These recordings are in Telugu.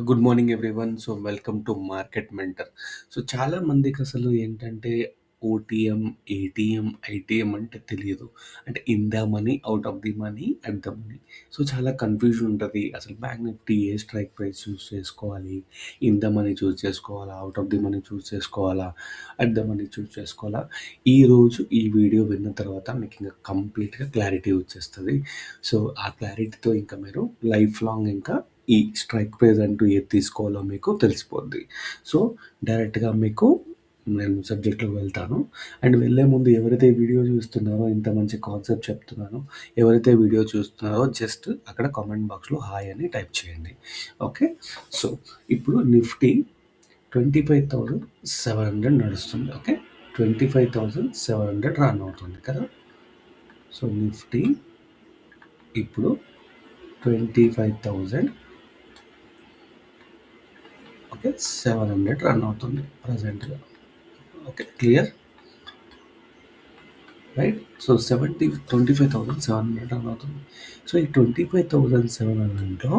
Good morning everyone. So welcome to market mentor. So చాలా మందికి అసలు ఏంటంటే ఓటీఎం, ఏటీఎం, ఐటీఎం అంటే తెలియదు. అంటే in the money, out of the money, at the money. So చాలా కన్ఫ్యూజన్ ఉంటుంది. అసలు బ్యాంక్ నిఫ్టీ ఏ స్ట్రైక్ ప్రైస్ చూస్ చేసుకోవాలి, ఇన్ ద మనీ చూస్ చేసుకోవాలా, అవుట్ ఆఫ్ ది మనీ చూస్ చేసుకోవాలా, అట్ ద మనీ చూస్ చేసుకోవాలా. ఈరోజు ఈ వీడియో విన్న తర్వాత మీకు ఇంకా కంప్లీట్గా క్లారిటీ వచ్చేస్తుంది. సో ఆ క్లారిటీతో ఇంకా మీరు లైఫ్ లాంగ్ ఇంకా ఈ స్ట్రైక్ ప్రైస్ అంటూ ఏది తీసుకోవాలో మీకు తెలిసిపోద్ది. సో డైరెక్ట్గా మీకు నేను సబ్జెక్ట్లోకి వెళ్తాను. అండ్ వెళ్ళే ముందు ఎవరైతే వీడియో చూస్తున్నారో, ఇంత మంచి కాన్సెప్ట్ చెప్తున్నానో, ఎవరైతే వీడియో చూస్తున్నారో జస్ట్ అక్కడ కామెంట్ బాక్స్లో హాయ్ అని టైప్ చేయండి. ఓకే. సో ఇప్పుడు నిఫ్టీ 25,700 నడుస్తుంది. ఓకే, 25,700 రన్ అవుతుంది కదా. సో నిఫ్టీ ఇప్పుడు 25,000 ఓకే 700 రన్ అవుతుంది ప్రజెంట్గా. Okay, clear right. So 25,700 run అవుతుంది. సో ఈ 25,700లో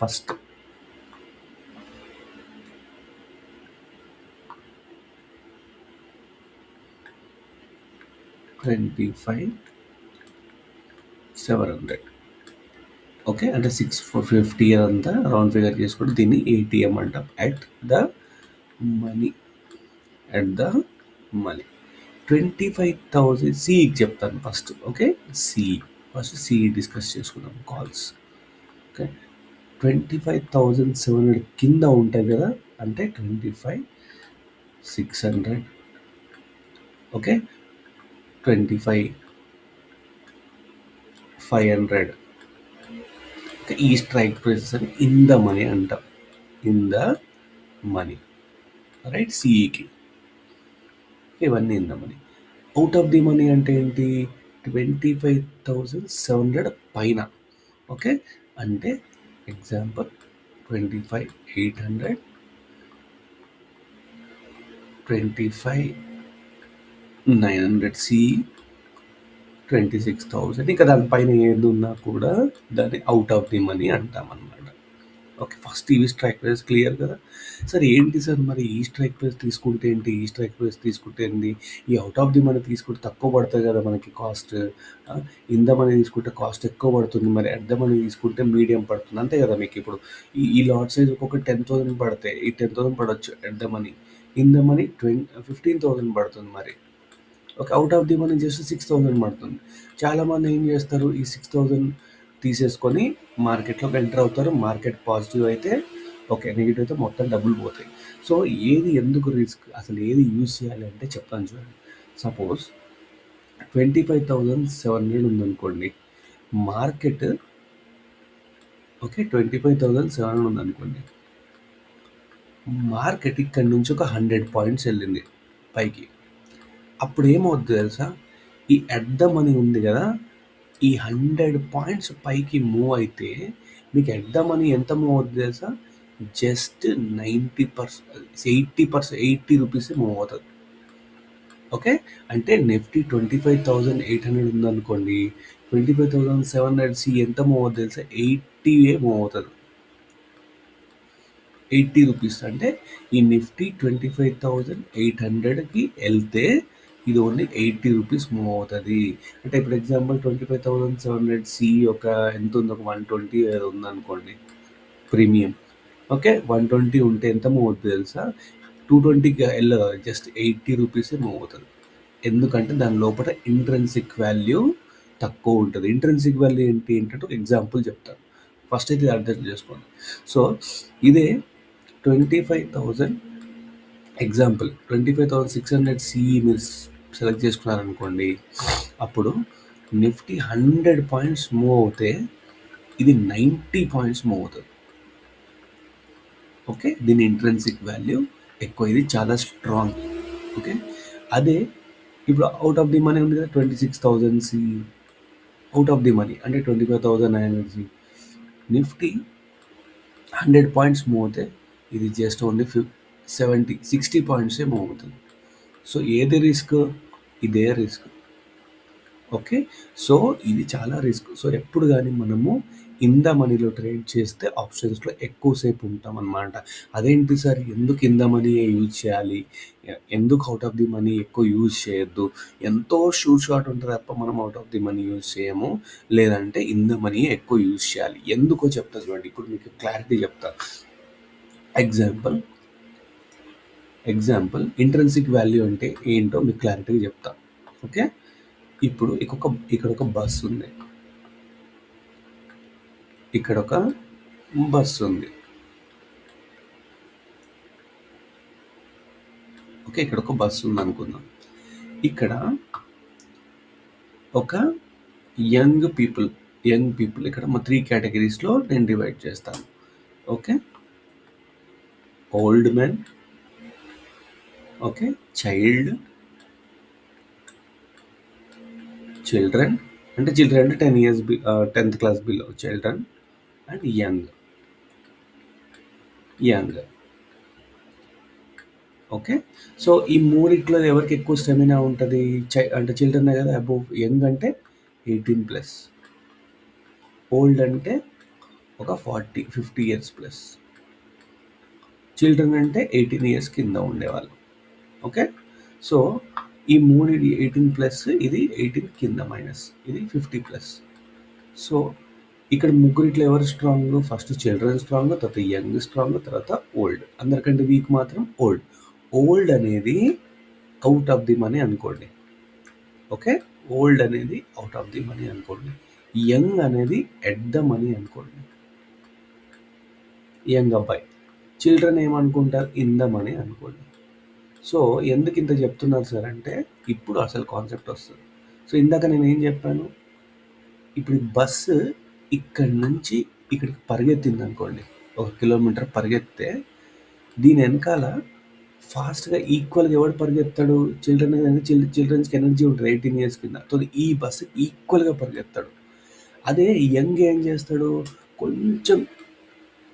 ఫస్ట్ $25,700 ఓకే, అంటే 6,450 అంతా రౌండ్ ఫిగర్ చేసుకుంటే దీన్ని ఏటీఎం అంటాం. At the money, at the money 25,000 సిఈకి చెప్తాను ఫస్ట్. ఓకే, సిఈ డిస్కస్ చేసుకుందాం కాల్స్. ఓకే, 25,700 కింద ఉంటాయి కదా, అంటే 25,600. ఓకే, 25,500. ఓకే, ఈ స్ట్రైక్ ప్రైసెస్ అని ఇన్ ద మనీ అంటాం. ఇన్ ద మనీ రైట్, సిఈకి ఇవన్నీ in the money. Out of the money అంటే ఏంటి? 25,700 పైన. ఓకే, అంటే ఎగ్జాంపుల్ 25,800, 25,900 సిఈ, 26,000. ఇంకా దానిపైన ఏది ఉన్నా కూడా దాన్ని అవుట్ ఆఫ్ ది మనీ అంటాం అన్నమాట. ఓకే, ఫస్ట్ ఇవి స్ట్రైక్ ప్రైస్ క్లియర్ కదా. సార్ ఏంటి సార్ మరి ఈ స్ట్రైక్ ప్రైస్ తీసుకుంటే ఏంటి, ఈ స్ట్రైక్ ప్రైస్ తీసుకుంటే ఏంటి, ఈ అవుట్ ఆఫ్ ది మనీ తీసుకుంటే తక్కువ పడుతుంది కదా మనకి కాస్ట్, ఇన్ ద మనీ తీసుకుంటే కాస్ట్ ఎక్కువ పడుతుంది, మరి అట్ ద మనీ తీసుకుంటే మీడియం పడుతుంది, అంతే కదా. మీకు ఇప్పుడు ఈ లాట్ సైజ్ ఒక్కొక్క 10,000 పడితే ఈ 10,000 పడవచ్చు at the money, in the money 15,000 పడుతుంది. మరి okay, out of the money just 6,000 పడుతుంది. చాలామంది ఏం చేస్తారు, ఈ 6,000 తీసేసుకొని మార్కెట్లోకి ఎంటర్ అవుతారు. మార్కెట్ పాజిటివ్ అయితే ఓకే, నెగిటివ్ అయితే మొత్తం డబ్బులు పోతాయి. సో ఏది ఎందుకు రిస్క్, అసలు ఏది యూజ్ చేయాలి అంటే చెప్తాను చూడండి. సపోజ్ 25,700 ఉందనుకోండి మార్కెట్. ఓకే, 25,700 ఉందనుకోండి మార్కెట్ ఇక్కడ నుంచి ఒక 100 పాయింట్స్ వెళ్ళింది పైకి. అప్పుడు ఏమవుద్ది తెలుసా, ఈ అట్ ద మనీ ఉంది కదా, ఈ 100 పాయింట్స్ పైకి మూవ్ అయితే మీకు అట్ ద మనీ ఎంత మూవ్ అవుతుంది తెలుసా, జస్ట్ 80 రూపీస్ మూవ్ అవుతుంది. ఓకే, అంటే నిఫ్టీ 25,800 ఉందనుకోండి, 25,700 సి ఎంత మూవ్ అవుతుంది తెలుసా, 80 మూవ్ అవుతుంది. 80 రూపీస్ అంటే ఈ నిఫ్టీ 25,800కి వెళ్తే ఇది ఓన్లీ 80 రూపీస్ మూవ్ అవుతుంది. అంటే ఇప్పుడు ఎగ్జాంపుల్ 25,700 సి ఒక ఎంత ఉంది, ఒక 120 ఉందనుకోండి ప్రీమియం. ఓకే, 120 ఉంటే ఎంత మూవ్ అవుతుంది తెలుసా, 220కి వెళ్ళదు, జస్ట్ 80 రూపీసే మూవ్ అవుతుంది. ఎందుకంటే దాని లోపల ఇంట్రెన్సిక్ వాల్యూ తక్కువ ఉంటుంది. ఇంట్రెన్సిక్ వాల్యూ ఏంటి ఏంటంటే ఒక ఎగ్జాంపుల్ చెప్తాను, ఫస్ట్ అయితే అర్థం చేసుకోండి. సో ఇదే 25,000 ఎగ్జాంపుల్ 25,600 సిఈ మీరు సెలెక్ట్ చేసుకున్నారనుకోండి, అప్పుడు నిఫ్టీ 100 పాయింట్స్ మూవ్ అవుతే ఇది 90 పాయింట్స్ మూవ్ అవుతుంది. ఓకే, దీని ఇంట్రెన్సిక్ వాల్యూ ఎక్కువ, ఇది చాలా స్ట్రాంగ్. ఓకే, అదే ఇప్పుడు అవుట్ ఆఫ్ ది మనీ ఉంది కదా 26,000 C, out of the money అంటే 25,900 సి, నిఫ్టీ 100 పాయింట్స్ మూవ్ అవుతే ఇది జస్ట్ ఓన్లీ 60 పాయింట్సే మూవ్ అవుతుంది. సో ఏది రిస్క్, ఇదే రిస్క్. ఓకే, సో ఇది చాలా రిస్క్. సో ఎప్పుడు కానీ మనము ఇన్ ద మనీలో ట్రేడ్ చేస్తే ఆప్షన్స్‌లో ఎక్కువ సేపు ఉంటామనమాట. అదేంటి సార్ ఎందుకు ఇన్ ద మనీయే యూజ్ చేయాలి? ఎందుకు ఔట్ ఆఫ్ ది మనీ ఎక్కువ యూజ్ చేయొద్దు? ఎంతో షార్ట్ ఉంటది తప్ప మనం out of the money use చేయము. లేదంటే ఇన్ ద మనీయే ఎక్కువ యూజ్ చేయాలి. ఎందుకో చెప్తా చూడండి. ఇప్పుడు మీకు క్లారిటీ చెప్తా. ఎగ్జాంపుల్ ఇంట్రిన్సిక్ వాల్యూ అంటే ఏంటో మీకు క్లారిటీగా చెప్తా. ఓకే. ఇప్పుడు ఇక్కడ ఒక బస్ ఉంది. ఇక్కడ ఒక బస్సు ఉంది. ఓకే. ఇక్కడ ఒక బస్సు ఉంది అనుకుందాం. ఇక్కడ ఒక యంగ్ పీపుల్ ఇక్కడ 3 కేటగిరీస్‌లో నేను డివైడ్ చేస్తాను. Okay. Old men, okay, child, children అంటే 10 years 10th class below children and young. Okay. So, ఈ మూడిట్లో ఎవరికి ఎక్కువ స్టామినా ఉంటది? అంటే చిల్డ్రనే కదా! అబోవ్. యంగ్ అంటే 18+. ఓల్డ్ అంటే ఒక 50 ఇయర్స్ ప్లస్. చిల్డ్రన్ అంటే 18 ఇయర్స్ కింద ఉండేవాళ్ళు. ఓకే. సో, ఈ మూడిటి 18+, ఇది 18 కింద మైనస్, ఇది 50+. సో, ఇక్కడ ముగ్గురిట్లో ఎవరు స్ట్రాంగ్? ఫస్ట్ చిల్డ్రన్ స్ట్రాంగ్, తర్వాత యంగ్ స్ట్రాంగ్, తర్వాత ఓల్డ్. అందరికంటే వీక్ మాత్రం ఓల్డ్. ఓల్డ్ అనేది ఔట్ ఆఫ్ ది మనీ అనుకోండి. ఓకే. ఓల్డ్ అనేది ఔట్ ఆఫ్ ది మనీ అనుకోండి. యంగ్ అనేది ఎట్ ద మనీ అనుకోండి. యంగ్ అబ్బాయి. చిల్డ్రన్ ఏమనుకుంటారు? ఇన్ ద మనీ అనుకోండి. సో, ఎందుకు ఇంత చెప్తున్నారు సార్ అంటే, ఇప్పుడు అసలు కాన్సెప్ట్ వస్తుంది. సో, ఇందాక నేనేం చెప్పాను? ఇప్పుడు ఈ బస్సు ఇక్కడి నుంచి ఇక్కడికి పరిగెత్తింది అనుకోండి. 1 కిలోమీటర్ పరిగెత్తితే దీని వెనకాల ఫాస్ట్‌గా ఈక్వల్‌గా ఎవడు పరిగెత్తాడు? చిల్డ్రన్స్‌కి ఎనర్జీ ఉంటుంది 18 ఇయర్స్ కింద. సో, ఈ బస్సు ఈక్వల్‌గా పరిగెత్తాడు. అదే యంగ్ ఏం చేస్తాడు? కొంచెం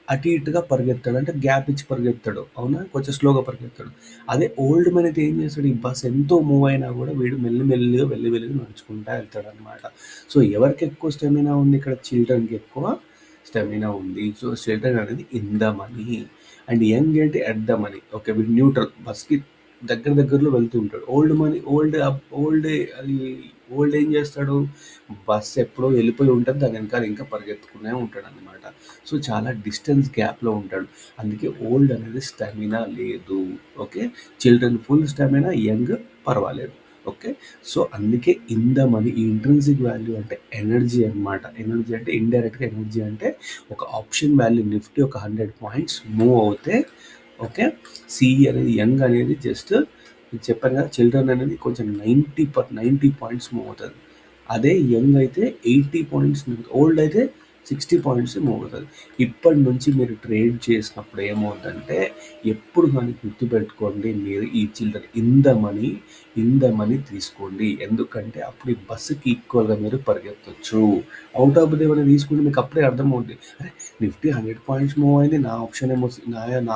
అటు ఇటుగా పరిగెత్తాడు. అంటే గ్యాప్ ఇచ్చి పరిగెత్తాడు. అవునా? కొంచెం స్లోగా పరిగెత్తాడు. అదే ఓల్డ్ మ్యాన్ అయితే ఏం చేస్తాడు? ఈ బస్ ఎంతో మూవ్ అయినా కూడా వీడు మెల్లిగా నడుచుకుంటా వెళ్తాడనమాట. సో, ఎవరికి ఎక్కువ స్టామినా ఉంది ఇక్కడ? చిల్డ్రన్‌కి ఎక్కువ స్టామినా ఉంది. సో, చిల్డ్రన్ అనేది in the money and young ఏంటి? At the money. ఓకే. వీడు న్యూట్రల్. బస్‌కి దగ్గరలో వెళ్తూ ఉంటాడు. ఓల్డ్ ఏం చేస్తాడు? బస్ ఎప్పుడో వెళ్ళిపోయి ఉంటుంది. దాని వెనకాల ఇంకా పరిగెత్తుకునే ఉంటాడనమాట. సో, చాలా డిస్టెన్స్ గ్యాప్‌లో ఉంటాడు. అందుకే ఓల్డ్ అనేది స్టామినా లేదు. Okay. Children full stamina, young పర్వాలేదు. ఓకే. సో, అందుకే ఇన్ ద మనీ ఈ ఇంట్రిన్సిక్ వాల్యూ అంటే ఎనర్జీ అనమాట. ఎనర్జీ అంటే ఇండైరెక్ట్‌గా ఎనర్జీ అంటే ఒక ఆప్షన్ వాల్యూ నిఫ్టీ ఒక 100 పాయింట్స్ మూవ్ అవుతే ఓకే. సిఈ అనేది యంగ్ అనేది జస్ట్ చెప్పాను కదా! చిల్డ్రన్ అనేది కొంచెం 90 పాయింట్స్ మూవ్ అవుతది. అదే యంగ్ అయితే 80 పాయింట్స్ ఓల్డ్ అయితే 60 పాయింట్స్ మూవ్ అవుతది. ఇప్పటి నుంచి మీరు ట్రేడ్ చేసినప్పుడు ఏమవుద్దంటే ఎప్పుడు గాని గుర్తుపెట్టుకోండి, మీరు ఈ చిల్డ్రన్ ఇన్ ద మనీ తీసుకోండి. ఎందుకంటే అప్పుడు ఈ బస్సుకి ఈక్వల్‌గా మీరు పరిగెత్తొచ్చు. ఔట్ ఆఫ్ ది మనీ తీసుకుంటే మీకు అప్పుడే అర్థమవుద్ది. అరే! నిఫ్టీ 100 పాయింట్స్ మూవ్ అయింది. నా ఆప్షన్ ఏమో నాకేమో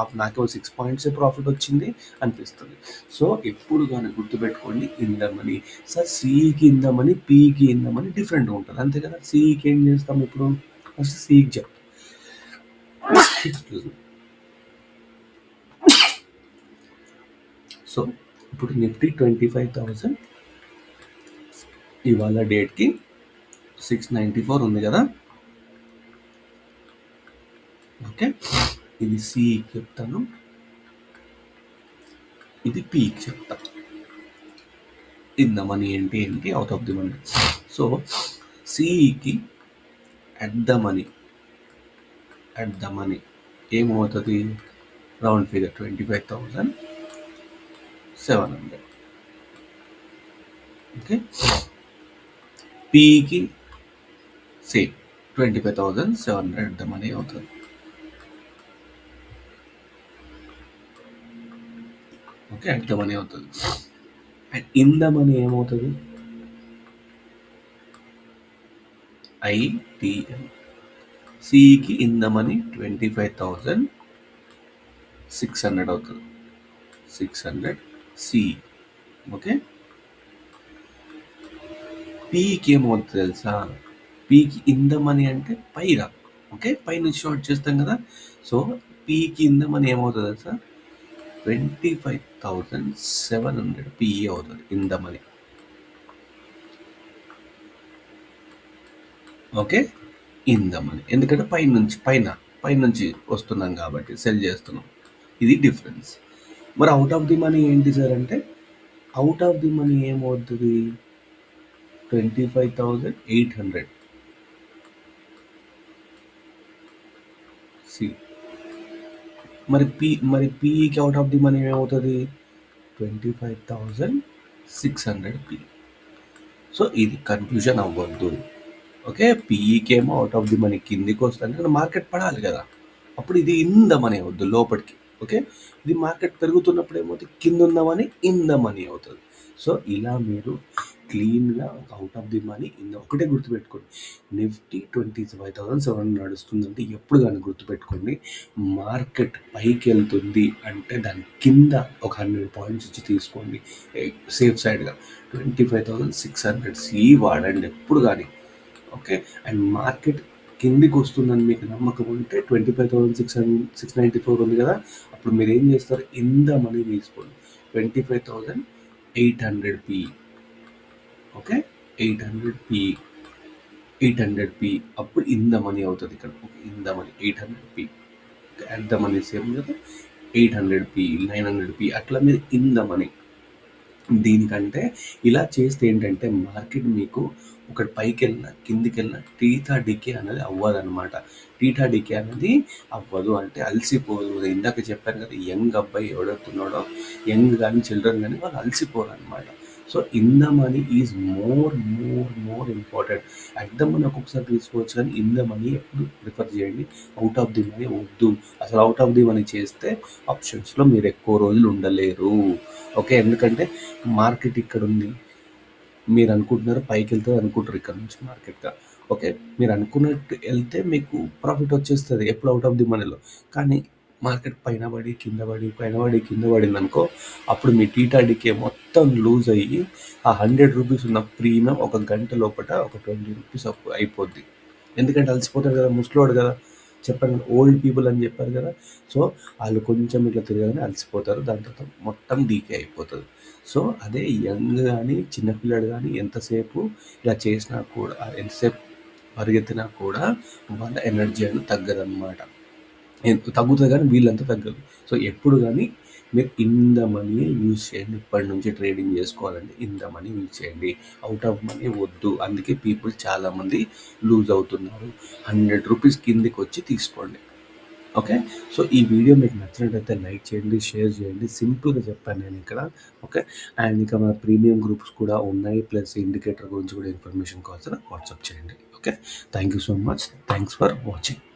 6 పాయింట్సే ప్రాఫిట్ వచ్చింది అనిపిస్తుంది. సో, ఎప్పుడు గాని గుర్తుపెట్టుకోండి ఇన్ ద మనీ. సార్ సిఈకి ఇన్ ద మనీ, పీఈకి ఇన్ ద మనీ డిఫరెంట్‌గా ఉంటది. అంతే కదా! సిఈకి ఏం చేస్తాం ఇప్పుడు? ఫస్ట్ సిఈకి చెప్తా. Excuse me. సో, ఇప్పుడు నిఫ్టీ 25,000 ఇవాళ డేట్‌కి 694 ఉంది కదా! ఓకే. ఇది సిఈకి చెప్తాను. ఇది పీకి చెప్తా. ఇన్ ద మనీ ఏంటి? Out of the money. So, సిఈకి అట్ ద మనీ ఏమవుతుంది? Round figure 25,700. ఓకే. పీకి సేమ్ 25,700 అట్ ద మనీ అవుతుంది. ఓకే. అట్ ద మనీ అవుతుంది. అండ్ ఇన్ ద మనీ ఏమవుతుంది? ఐటీఎం. సిఈకి ఇన్ ద మనీ 25,600 అవుతుంది. 600 సిఈ. ఓకే. పీకి ఏమవుతుంది తెలుసా? పీకి ఇన్ ద మనీ అంటే పైగా ఓకే. పైనుంచి షార్ట్ చేస్తాం కదా! సో, పీ కింద మన ఏమవుతది తెలుసా? 25,700 పీఈ అవుతది in the money. Okay. In the money. ఎందుకంటే పైనుంచి వస్తున్నాం కాబట్టి సెల్ చేస్తున్నాం. ఇది డిఫరెన్స్. మరి ఔట్ ఆఫ్ ది మనీ ఏంటి సార్ అంటే, ఔట్ ఆఫ్ ది మనీ ఏమవుతది? 25,800. సి మరి పీఈకి ఔట్ ఆఫ్ ది మనీ ఏమవుతది? 25,600 పీ. సో, ఇది కన్‌ఫ్యూజన్ అవ్వద్దు. ఓకే. పీఈకేమో ఔట్ ఆఫ్ ది మనీ కిందికొస్తుంది. కానీ మార్కెట్ పడాలి కదా! అప్పుడు ఇది ఇన్ ద మనీ అవుద్ది లోపటికి. ఓకే. ఇది మార్కెట్ పెరుగుతున్నప్పుడు ఏమవుతుంది? కిందున్న మనీ ఇన్ ద మనీ అవుతది. సో, ఇలా మీరు క్లీన్‌గా ఔట్ ఆఫ్ ది మనీ ఒకటే గుర్తుపెట్టుకోండి. నిఫ్టీ 25,700 నడుస్తుందంటే ఎప్పుడు గాని గుర్తుపెట్టుకోండి. మార్కెట్ పైకెళ్తుంది అంటే దాని కింద ఒక 100 పాయింట్స్ ఇచ్చి తీసుకోండి. సేఫ్ సైడ్‌గా 25,600 సి వాడండి ఎప్పుడు గాని. ఓకే. అండ్ మార్కెట్ కిందికొస్తుందని మీకు నమ్మకం ఉంటే 25,694 ఉంది కదా! అప్పుడు మీరేం చేస్తారు? ఇన్ ద మనీ తీసుకోండి. 25,800 పీ. ఓకే. 800 పీ. 800 పీ. అప్పుడు ఇన్ ద మనీ అవుతది ఇక్కడ. Okay. In the money 800 P. At the money same కదా! 800 పీ, 900 పీ అట్లా మీరు ఇన్ ద మనీ. దీనికంటే ఇలా చేస్తే ఏంటంటే మార్కెట్ మీకు ఒకటి పైకెళ్ళినా, కిందికెళ్ళినా టీటా డికే అనేది అవ్వదనమాట. టీటా డికే అనేది అవ్వదు. అంటే అలసిపోదు. ఇందాక చెప్పాను కదా! యంగ్ అబ్బాయి ఎవడైతే ఉన్నాడో యంగ్ గానీ, చిల్డ్రన్ గానీ వాళ్ళు అలసిపోరనమాట. So, in the money is more important. At the money ఒక్కొక్కసారి తీసుకోవచ్చు కానీ ఇన్ ద మనీ ఎప్పుడు ప్రిఫర్ చేయండి. ఔట్ ఆఫ్ ది మనీ వద్దు. అసలు ఔట్ ఆఫ్ ది మనీ చేస్తే ఆప్షన్స్‌లో మీరు ఎక్కువ రోజులు ఉండలేరు. ఓకే. ఎందుకంటే మార్కెట్ ఇక్కడుంది. మీరు అనుకుంటున్నారు పైకెళ్తది అనుకుంటారు ఇక్కడ నుంచి మార్కెట్‌గా. ఓకే. మీరు అనుకున్నట్టు ఎళ్తే మీకు ప్రాఫిట్ వచ్చేస్తది. ఎప్పుడు ఔట్ ఆఫ్ ది మనీలో. కానీ మార్కెట్ పైన పడి, కింద పడి, పైన పడి, కింద పడిందనుకో అప్పుడు మీ టీటా డీకే మొత్తం లూజ్ అయ్యి ఆ ₹100 ఉన్న ప్రీమియం ఒక గంట లోపట ఒక ₹20 అయిపోద్ది. ఎందుకంటే అలసిపోతాడు కదా! ముసలోడు కదా! చెప్పాను కదా! ఓల్డ్ పీపుల్ అని చెప్పారు కదా! సో, ఆళ్ళు కొంచెం ఇట్లా తిరగగానే అలసిపోతారు. దాని తర్వాత మొత్తం డీకే అయిపోతది. సో, అదే యంగ్ గానీ, చిన్న పిల్లాడు గానీ ఎంతసేపు ఇలా చేసినా కూడా ఎంతసేపు పరిగెత్తినా కూడా వాళ్ళ ఎనర్జీ అనేది తగ్గదనమాట. తగ్గుతది గానీ వీళ్ళంతా తగ్గదు. సో, ఎప్పుడు గానీ మీరు ఇన్ ద మనీయే యూజ్ చేయండి. ఇప్పటి నుంచి ట్రేడింగ్ చేసుకోవాలంటే ఇన్ ద మనీ యూజ్ చేయండి. ఔట్ ఆఫ్ మనీ వద్దు. అందుకే పీపుల్ చాలామంది లూజ్ అవుతున్నారు. ₹100 కిందికొచ్చి తీసుకోండి. ఓకే. సో, ఈ వీడియో మీకు నచ్చినట్టయితే లైక్ చేయండి, షేర్ చేయండి. సింపుల్‌గా చెప్పాను నేనిక్కడ. ఓకే. అండ్ ఇంకా మన ప్రీమియం గ్రూప్స్ కూడా ఉన్నాయి. ప్లస్ ఇండికేటర్ గురించి కూడా ఇన్ఫర్మేషన్ కావాల్సిన వాట్సాప్ చేయండి. Okay. Thank you so much. Thanks for watching.